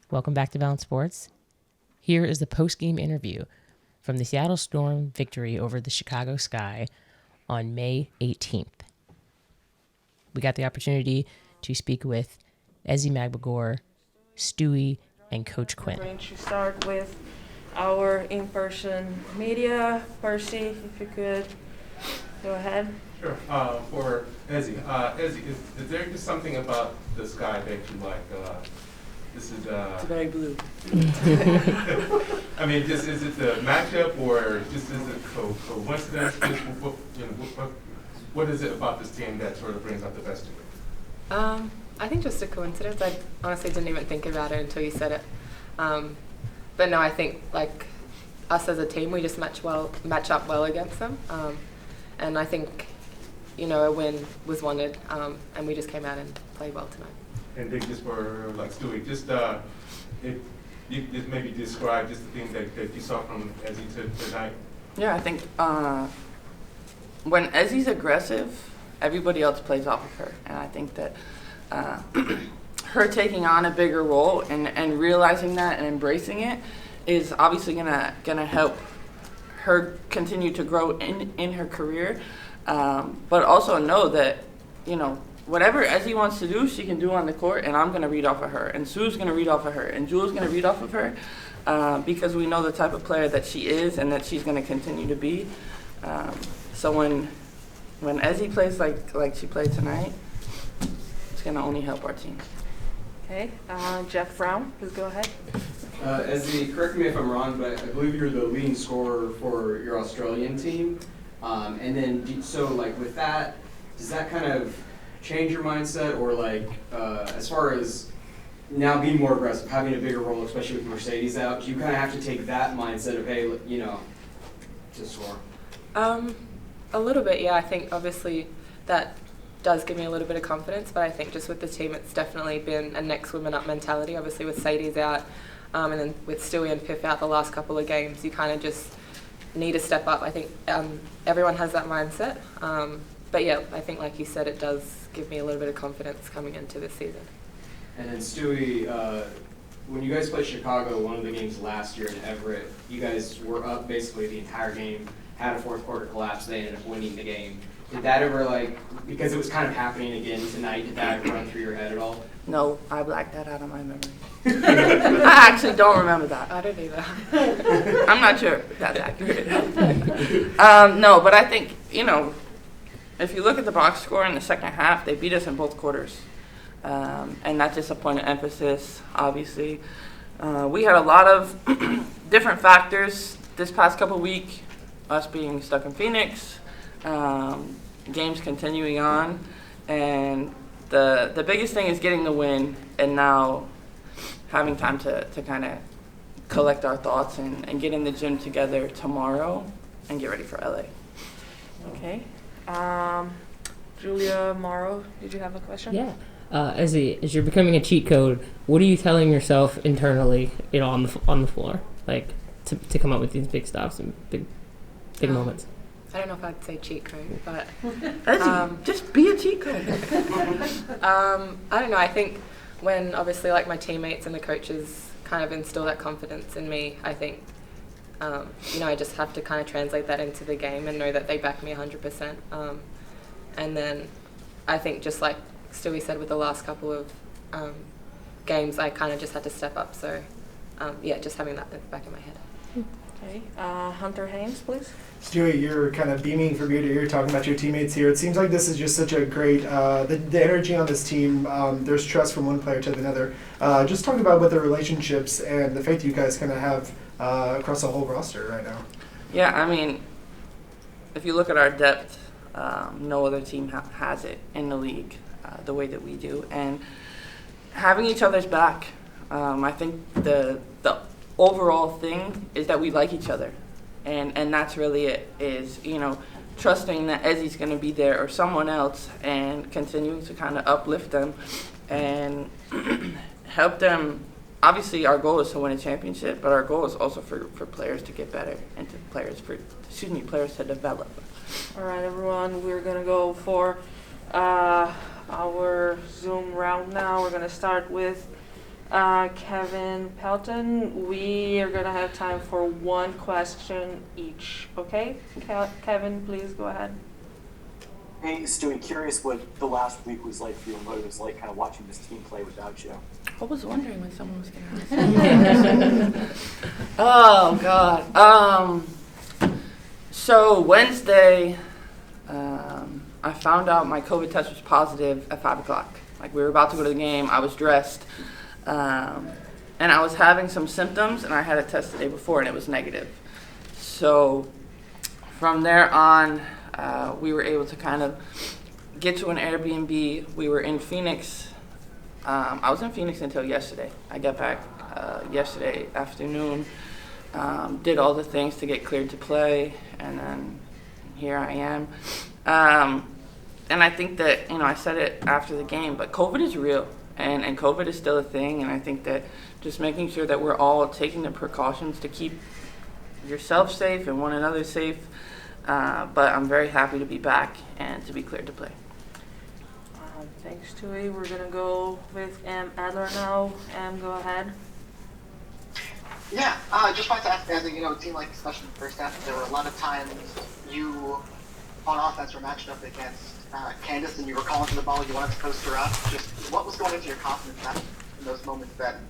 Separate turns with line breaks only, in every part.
Welcome back to Balance Sports. Here is the post-game interview from the Seattle Storm victory over the Chicago Sky on May 18th. We got the opportunity to speak with Ezi Magbagor, Stewie, and Coach Quinn.
We're going to start with our in-person media. Percy, if you could go ahead.
Sure. For Ezi, is there just something about the Sky that you like? This is.
It's very blue.
I mean, just is it the matchup, or just is it coincidence? What is it about this team that sort of brings out the best in you?
I think just a coincidence. I honestly didn't even think about it until you said it. But no, I think like us as a team, we just match up well against them. And I think, a win was wanted, and we just came out and played well tonight.
And then just for like Stewie, just if you just maybe describe just the things that you saw from Ezi tonight.
Yeah, I think when Ezi's aggressive, everybody else plays off of her, and I think that her taking on a bigger role and realizing that and embracing it is obviously gonna help her continue to grow in her career, but also know that whatever Ezi wants to do, she can do on the court, and I'm gonna read off of her, and Sue's gonna read off of her, and Jules gonna read off of her, because we know the type of player that she is and that she's gonna continue to be. So when Ezi plays like she played tonight, it's gonna only help our team.
Okay, Jeff Brown, please go ahead.
Ezi, correct me if I'm wrong, but I believe you're the leading scorer for your Australian team. And then, with that, does that kind of change your mindset, or as far as now being more aggressive, having a bigger role, especially with Mercedes out, do you kind of have to take that mindset of, hey, to score?
A little bit, yeah. I think obviously that does give me a little bit of confidence, but I think just with the team, it's definitely been a next woman up mentality. Obviously with Sadie's out, and then with Stewie and Piff out the last couple of games, you kind of just need to step up. I think everyone has that mindset. But yeah, I think like you said, it does give me a little bit of confidence coming into this season.
And then Stewie, when you guys played Chicago, one of the games last year in Everett, you guys were up basically the entire game, had a fourth quarter collapse, they ended up winning the game. Did that ever, because it was kind of happening again tonight, did that run through your head at all?
No, I blacked that out of my memory. I actually don't remember that.
I don't either.
I'm not sure if that's accurate. No, but I think, if you look at the box score in the second half, they beat us in both quarters. And that's just a point of emphasis, obviously. We had a lot of different factors this past couple weeks, us being stuck in Phoenix, games continuing on, and the biggest thing is getting the win and now having time to kind of collect our thoughts and get in the gym together tomorrow and get ready for LA.
Okay. Julia Morrow, did you have a question?
Yeah. As you're becoming a cheat code, what are you telling yourself internally, on the floor, to come up with these big stops and big moments?
I don't know if I'd say cheat code, but
just be a cheat code.
I don't know. I think when obviously my teammates and the coaches kind of instill that confidence in me, I think I just have to kind of translate that into the game and know that they back me 100%. And then I think just like Stewie said with the last couple of games, I kind of just had to step up. So just having that at the back of my head.
Okay, Hunter Haynes, please.
Stewie, you're kind of beaming from ear to ear talking about your teammates here. It seems like this is just such a great, the energy on this team, there's trust from one player to another. Just talk about what the relationships and the faith you guys kind of have across the whole roster right now.
Yeah, I mean, if you look at our depth, no other team has it in the league the way that we do. And having each other's back, I think the overall thing is that we like each other. And that's really it, is, trusting that Ezi's going to be there or someone else and continuing to kind of uplift them and help them. Obviously, our goal is to win a championship, but our goal is also for players to get better and players to develop.
All right, everyone, we're going to go for our Zoom round now. We're going to start with Kevin Pelton. We are gonna have time for one question each, okay? Kevin, please go ahead.
Hey, Stewie, curious what the last week was like for you and what it was like kind of watching this team play without you.
I was wondering when someone was going to ask. Oh, God. So Wednesday, I found out my COVID test was positive at 5 o'clock. Like, we were about to go to the game. I was dressed. And I was having some symptoms, and I had a test the day before, and it was negative. So from there on, we were able to kind of get to an Airbnb. We were in Phoenix. I was in Phoenix until yesterday. I got back yesterday afternoon, did all the things to get cleared to play, and then here I am. And I think that, I said it after the game, but COVID is real, and COVID is still a thing, and I think that just making sure that we're all taking the precautions to keep yourself safe and one another safe. But I'm very happy to be back and to be cleared to play.
Thanks, Stewie. We're gonna go with Adler now. Go ahead.
Yeah, just wanted to ask, as a team like, especially in the first half, there were a lot of times you, on offense, were matched up against Candace, and you were calling for the ball, you wanted to post her up. Just what was going into your confidence in those moments that,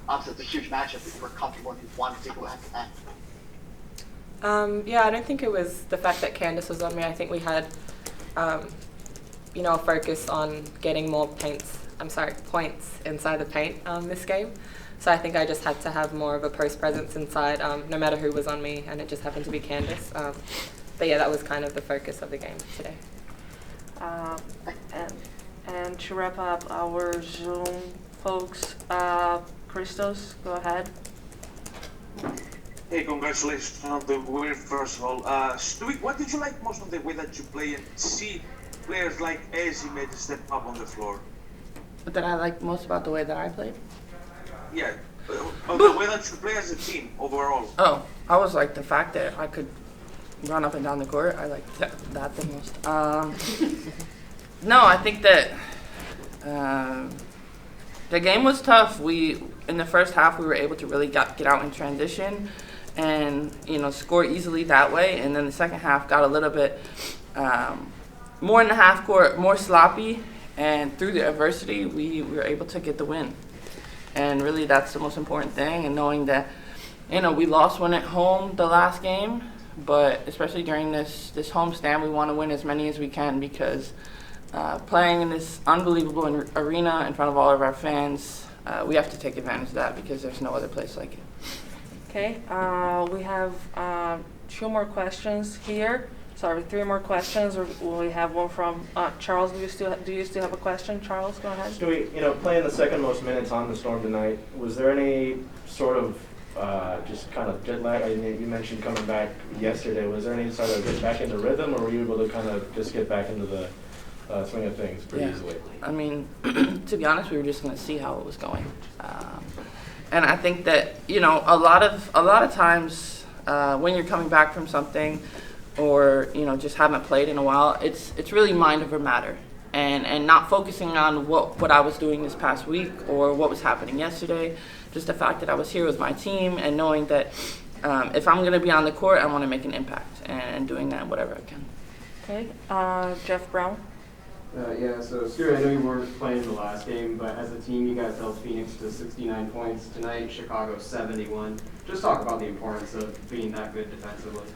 obviously it's a huge matchup, but you were comfortable and you wanted to go after that?
Yeah, I don't think it was the fact that Candace was on me. I think we had, a focus on getting more points inside the paint this game. So I think I just had to have more of a post presence inside, no matter who was on me, and it just happened to be Candace. But yeah, that was kind of the focus of the game today.
And to wrap up our Zoom folks, Christos, go ahead.
Hey, congratulations on the win, first of all. Stewie, what did you like most of the way that you play and see players like Ezzy made a step up on the floor?
What did I like most about the way that I played?
Yeah, of the way that you play as a team overall.
Oh, I was like the fact that I could run up and down the court. I liked that the most. No, I think that the game was tough. In the first half, we were able to really get out in transition and, score easily that way. And then the second half got a little bit more in the half court, more sloppy. And through the adversity, we were able to get the win. And really, that's the most important thing. And knowing that, we lost one at home the last game, but especially during this homestand, we want to win as many as we can because playing in this unbelievable arena in front of all of our fans, we have to take advantage of that because there's no other place like it.
Okay, we have 2 more questions here. Sorry, 3 more questions. We have one from Charles. Do you still have a question, Charles? Go ahead.
Stewie, playing the second most minutes on the Storm tonight, was there any sort of just kind of jet lag? You mentioned coming back yesterday. Was there any sort of get back into rhythm, or were you able to kind of just get back into the swing of things pretty easily?
I mean, to be honest, we were just going to see how it was going, and I think that a lot of times when you're coming back from something, or just haven't played in a while, it's really mind over matter, and not focusing on what I was doing this past week or what was happening yesterday. Just the fact that I was here with my team and knowing that if I'm going to be on the court, I want to make an impact and doing that whatever I can.
Okay, Jeff Brown.
Yeah, so Stewie, I know you weren't playing in the last game, but as a team, you guys held Phoenix to 69 points. Tonight, Chicago 71. Just talk about the importance of being that good defensively.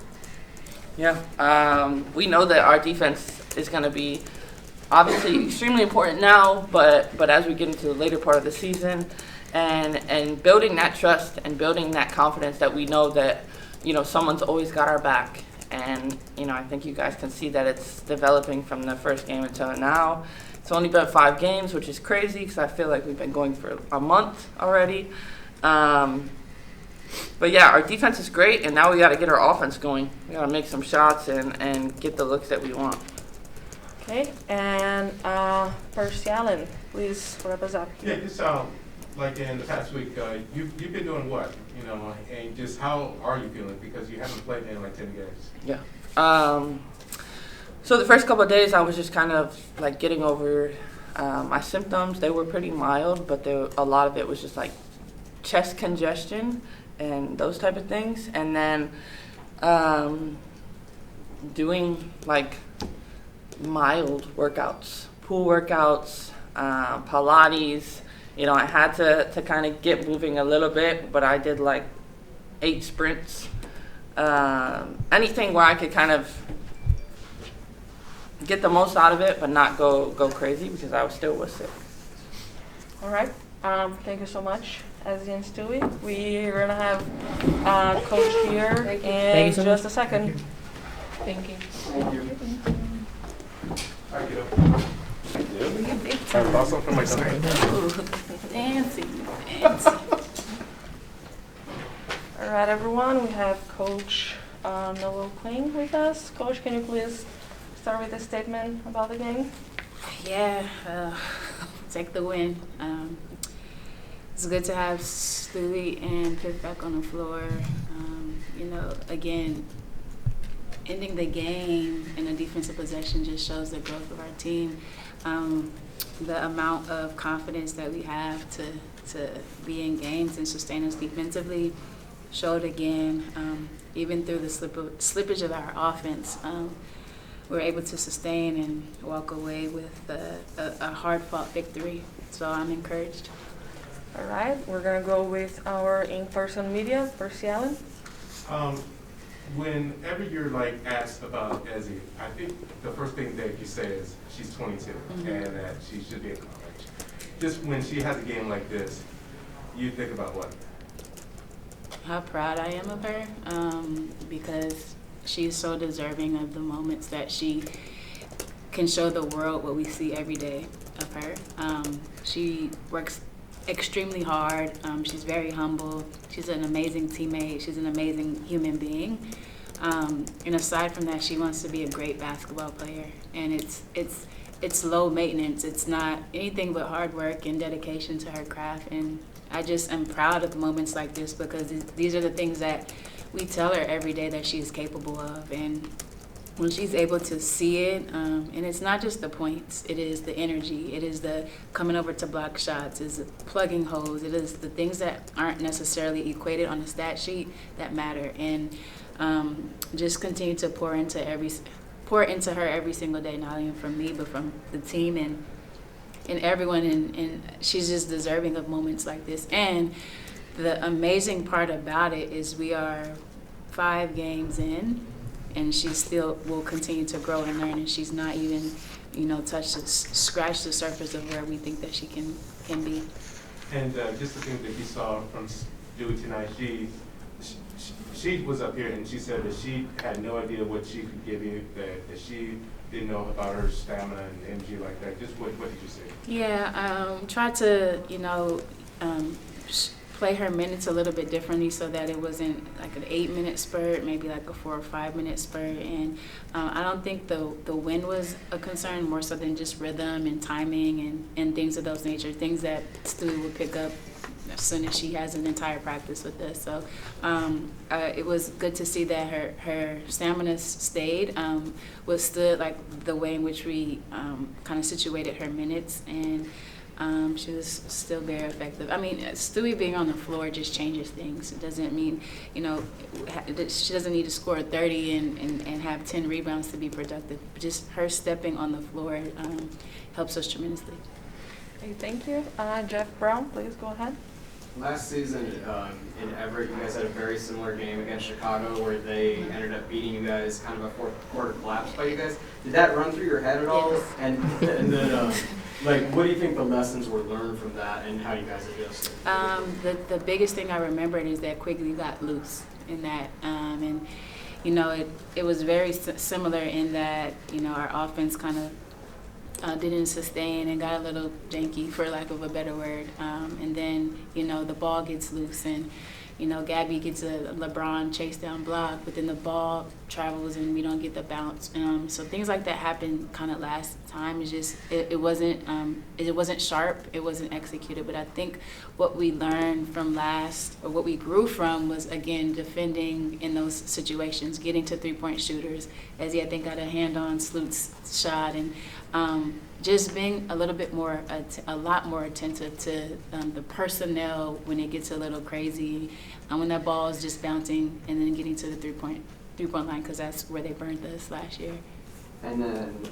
Yeah, we know that our defense is going to be obviously extremely important now, but as we get into the later part of the season, and building that trust and building that confidence that we know that someone's always got our back. And, I think you guys can see that it's developing from the first game until now. It's only been 5 games, which is crazy because I feel like we've been going for a month already. But, yeah, our defense is great, and now we got to get our offense going. We got to make some shots and get the looks that we want.
Okay, and Percy Allen, please wrap us up.
Yeah, just like in the past week, you've been doing what, and just how are you feeling? Because you haven't played in like 10 games.
Yeah. So the first couple of days, I was just kind of like getting over My symptoms, they were pretty mild, but a lot of it was just like chest congestion and those type of things. And then doing like mild workouts, pool workouts, Pilates. You know, I had to kind of get moving a little bit, but I did like 8 sprints. Anything where I could kind of get the most out of it, but not go crazy because I still was sick.
All right. Thank you so much, Ezzy and Stewie. We're gonna have Coach here in
so
just
much.
a second.
Thank you.
Thank you. All right, kiddo. Also from my son.
Fancy.
All right, everyone. We have Coach Noel Quinn with us. Coach, can you please start with a statement about the game?
Yeah, take the win. It's good to have Stewie and Piff back on the floor. You know, again, ending the game in a defensive possession just shows the growth of our team. The amount of confidence that we have to be in games and sustain us defensively showed again. Even through the slippage of our offense, we're able to sustain and walk away with a hard-fought victory. So I'm encouraged.
All right, we're gonna go with our in-person media, Percy Allen.
Whenever you're like asked about Ezzy, I think the first thing that you say is she's 22 and that she should be in college. Just when she has a game like this, you think about what?
How proud I am of her, because she's so deserving of the moments that she can show the world what we see every day of her. She works extremely hard. She's very humble. She's an amazing teammate. She's an amazing human being. And aside from that, she wants to be a great basketball player. And it's low maintenance. It's not anything but hard work and dedication to her craft. And I just am proud of moments like this because these are the things that we tell her every day that she's capable of. And when she's able to see it, and it's not just the points, it is the energy, it is the coming over to block shots, it's plugging holes, it is the things that aren't necessarily equated on the stat sheet that matter. And just continue to pour into her every single day, not only from me, but from the team and everyone. And she's just deserving of moments like this. And the amazing part about it is we are 5 games in, and she still will continue to grow and learn, and she's not even, scratch the surface of where we think that she can be.
And just the thing that you saw from Stewie tonight, she was up here and she said that she had no idea what she could give you, that she didn't know about her stamina and energy like that. Just what did you say?
Yeah, try to, play her minutes a little bit differently so that it wasn't like an 8-minute spurt, maybe like a 4 or 5-minute spurt. And I don't think the win was a concern, more so than just rhythm and timing and things of those nature, things that Stewie would pick up as soon as she has an entire practice with us. So it was good to see that her stamina stayed, withstood like the way in which we kind of situated her minutes, and she was still very effective. I mean, Stewie being on the floor just changes things. It doesn't mean, she doesn't need to score 30 and have 10 rebounds to be productive. Just her stepping on the floor helps us tremendously.
Okay, thank you. Jeff Brown, please go ahead.
Last season in Everett, you guys had a very similar game against Chicago where they ended up beating you guys, kind of a fourth quarter collapse by you guys. Did that run through your head at all?
Yes.
And then, what do you think the lessons were learned from that and how you guys adjusted?
The biggest thing I remembered is that Quigley got loose in that. And, it was very similar in that, our offense kind of didn't sustain and got a little janky, for lack of a better word. And then, the ball gets loose and, Gabby gets a LeBron chase down block, but then the ball travels and we don't get the bounce. So things like that happened kind of last time. It's just, it wasn't sharp, it wasn't executed. But I think what we learned from what we grew from was, again, defending in those situations, getting to 3-point shooters. Ezzy, I think, got a hand on Sloot's shot, and just being a little bit more, a lot more attentive to the personnel when it gets a little crazy, when that ball is just bouncing and then getting to the three-point line, because that's where they burned us last year.
And then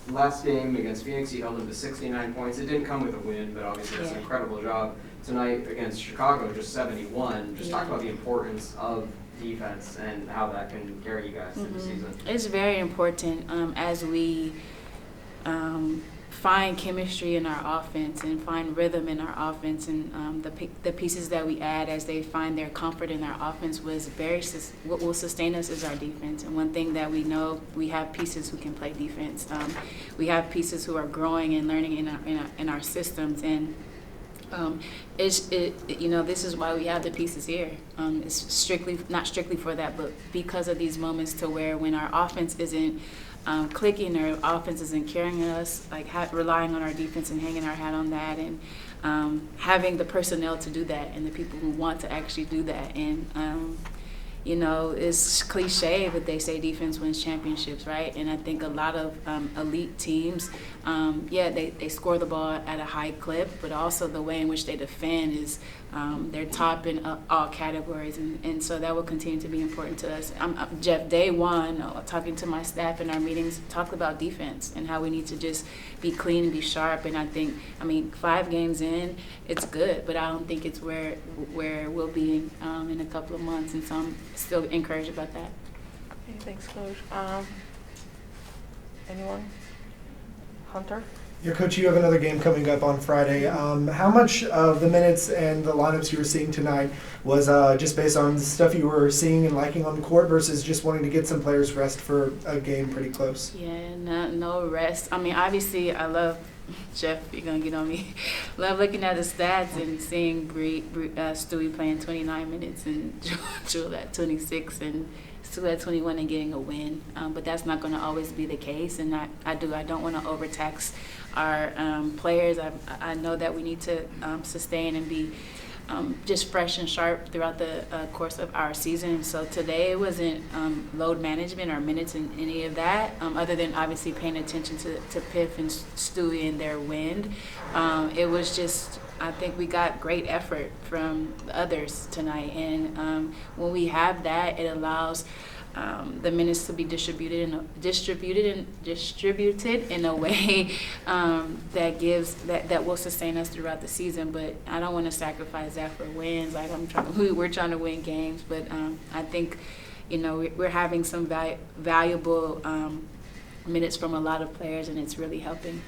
last game against Phoenix, you held them to 69 points. It didn't come with a win, but obviously that's an incredible job. Tonight against Chicago, just 71. Just talk about the importance of defense and how that can carry you guys through the season.
It's very important as we find chemistry in our offense and find rhythm in our offense, and the pieces that we add as they find their comfort in our offense what will sustain us is our defense. And one thing that we know, we have pieces who can play defense. We have pieces who are growing and learning in our systems, and this is why we have the pieces here. It's not strictly for that, but because of these moments to where when our offense isn't clicking or offense isn't carrying us, like relying on our defense and hanging our hat on that, and having the personnel to do that and the people who want to actually do that. And it's cliche, but they say defense wins championships, right? And I think a lot of elite teams, they score the ball at a high clip, but also the way in which they defend is they're top in all categories, and so that will continue to be important to us. Jeff, day one, talking to my staff in our meetings, talked about defense and how we need to just be clean and be sharp. And I think, 5 games in, it's good, but I don't think it's where we'll be in a couple of months, and so I'm still encouraged about that.
Okay, thanks, Coach. Anyone? Hunter?
Yeah, Coach, you have another game coming up on Friday. How much of the minutes and the lineups you were seeing tonight was just based on the stuff you were seeing and liking on the court versus just wanting to get some players rest for a game pretty close?
Yeah, no rest. Obviously, I love Jeff. You're gonna get on me. Love looking at the stats and seeing Stewie playing 29 minutes and Jewel at 26 and Stu at 21 and getting a win. But that's not going to always be the case, and I don't want to overtax our players. I know that we need to sustain and be just fresh and sharp throughout the course of our season. So today it wasn't load management or minutes in any of that, other than obviously paying attention to Piff and Stewie and their wind. It was just, I think we got great effort from the others tonight, and when we have that, it allows the minutes to be distributed in a way that will sustain us throughout the season. But I don't want to sacrifice that for wins. Like we're trying to win games, but I think we're having some valuable minutes from a lot of players, and it's really helping.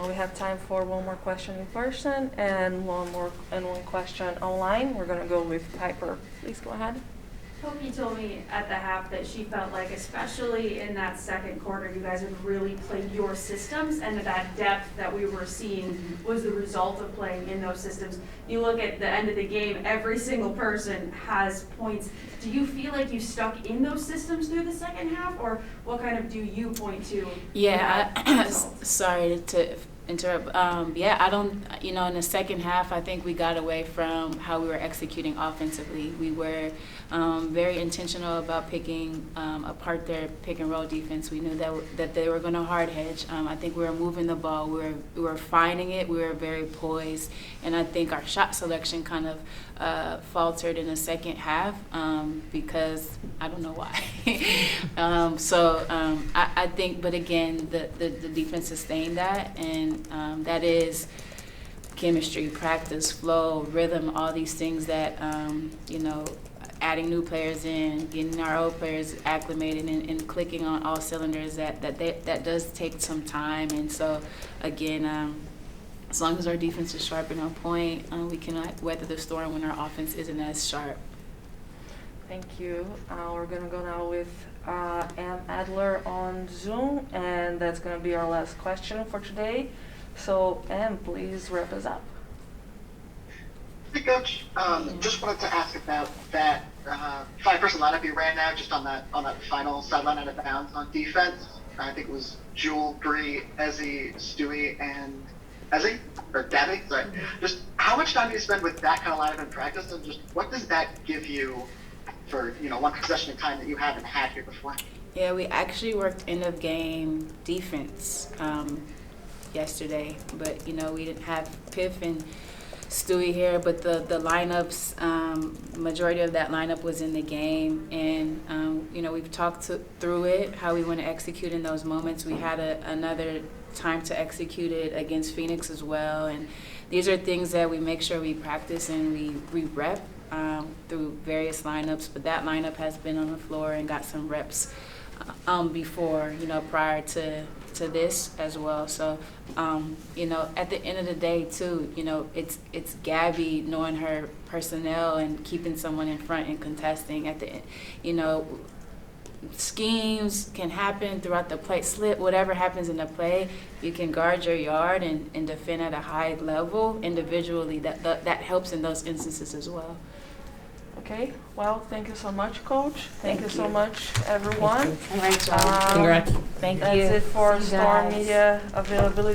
We have time for one more question in person and one question online. We're going to go with Piper. Please go ahead.
Kobe told me at the half that she felt like, especially in that second quarter, you guys had really played your systems, and that depth that we were seeing was the result of playing in those systems. You look at the end of the game, every single person has points. Do you feel like you stuck in those systems through the second half, or what kind of do you point to?
Yeah, sorry to interrupt. I don't, in the second half, I think we got away from how we were executing offensively. We were very intentional about picking apart their pick and roll defense. We knew that they were going to hard hedge. I think we were moving the ball. We were finding it. We were very poised, and I think our shot selection kind of faltered in the second half because I don't know why. I think, but again, the defense sustained that, and that is chemistry, practice, flow, rhythm, all these things that adding new players in, getting our old players acclimated, and clicking on all cylinders. That does take some time, and so again, as long as our defense is sharp and on point, we cannot weather the storm when our offense isn't as sharp.
Thank you. We're going to go now with Ann Adler on Zoom, and that's going to be our last question for today. So, Ann, please wrap us up.
Hey, Coach. Just wanted to ask about that 5-person lineup you ran now, just on that final sideline out of bounds on defense. I think it was Jewel, Bree, Ezzy, Stewie, and Ezzy, or Gabby, sorry. Just how much time do you spend with that kind of lineup in practice, and just what does that give you for one possession of time that you haven't had here before?
Yeah, we actually worked end of game defense yesterday, but you know we didn't have Piff and Stewie here, but the lineups, majority of that lineup was in the game, and you know we've talked through it, how we want to execute in those moments. We had another time to execute it against Phoenix as well, and these are things that we make sure we practice and we rep through various lineups, but that lineup has been on the floor and got some reps before, you know, prior to this as well. So, you know, at the end of the day too, you know, it's Gabby knowing her personnel and keeping someone in front and contesting at the end. You know, schemes can happen throughout the play, slip, whatever happens in the play, you can guard your yard and defend at a high level individually. That helps in those instances as well.
Okay, well, thank you so much, Coach. Thank you so much, everyone.
Congrats.
That's it for Storm Media availability.